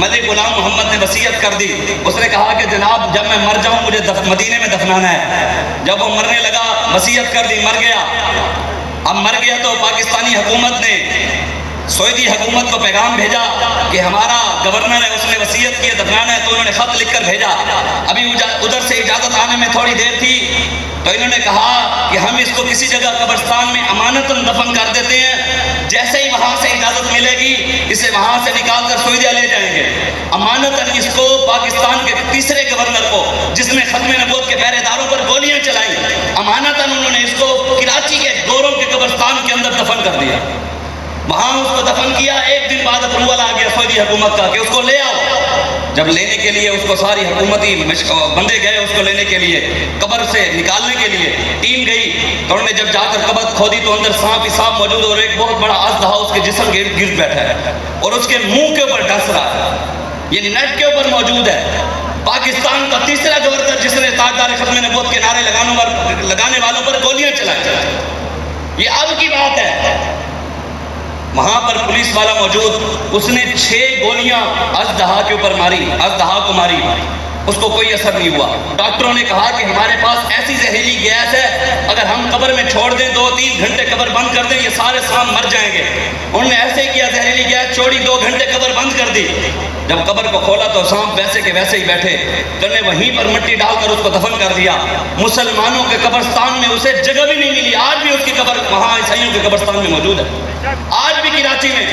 ملک غلام محمد نے وصیت کر دی. اس نے کہا کہ جناب جب میں مر جاؤں مجھے مدینے میں دفنانا ہے. جب وہ مرنے لگا وصیت کر دی, مر گیا. اب مر گیا تو پاکستانی حکومت نے سعودی حکومت کو پیغام بھیجا کہ ہمارا گورنر ہے, اس نے وصیت کی دفنانا ہے. تو انہوں نے خط لکھ کر بھیجا. ابھی ادھر سے اجازت آنے میں تھوڑی دیر تھی تو انہوں نے کہا کہ ہم اس کو کسی جگہ قبرستان میں امانتاً دفن کر دیتے ہیں, جیسے ہی وہاں سے اجازت ملے گی اسے وہاں سے نکال کر سعودیہ لے جائیں گے. امانتاً اس کو پاکستان کے تیسرے گورنر کو, جس نے ختم نبوت کے پہرے داروں پر گولیاں چلائیں, امانتاً انہوں نے اس کو کراچی کے گوروں کے قبرستان کے اندر دفن کر دیا. وہاں اس کو دفن کیا. ایک دن بعد اپروول آ گیا سعودی حکومت کا کہ اس کو لے آؤ. جب لینے کے لیے اس کو ساری حکومتی بندے گئے اس کو لینے کے لیے, قبر سے نکالنے کے لیے ٹیم گئی, تو انہوں نے جب جا کر قبر کھودی تو اندر سانپ ہی سانپ موجود اور ایک بہت بڑا اژدہا اس کے جسم کے گرد بیٹھا ہے اور اس کے منہ کے اوپر ڈس رہا ہے. یہ نیٹ کے اوپر موجود ہے. پاکستان کا تیسرا گورنر جس نے تاجدار ختم نبوت کے نعرے لگانے والوں پر گولیاں چلائی. یہ اب کی بات ہے. وہاں پر پولیس والا موجود, اس نے 6 گولیاں اژدہا کے اوپر ماری, اژدہا کو ماری, اس کو کوئی اثر نہیں ہوا. ڈاکٹروں نے کہا کہ ہمارے پاس ایسی زہریلی گیس ہے, اگر ہم قبر میں چھوڑ دیں 2-3 گھنٹے قبر بند کر دیں یہ سارے سانپ مر جائیں گے. انہوں نے ایسے کیا, زہریلی گیس چھوڑی, 2 گھنٹے قبر بند کر دی. جب قبر کو کھولا تو سانپ ویسے کے ویسے ہی بیٹھے. انہوں نے وہیں پر مٹی ڈال کر اس کو دفن کر دیا. مسلمانوں کے قبرستان میں اسے جگہ بھی نہیں ملی. آج بھی اس کی قبر وہاں عیسائیوں کے قبرستان میں موجود ہے, آج بھی کراچی میں.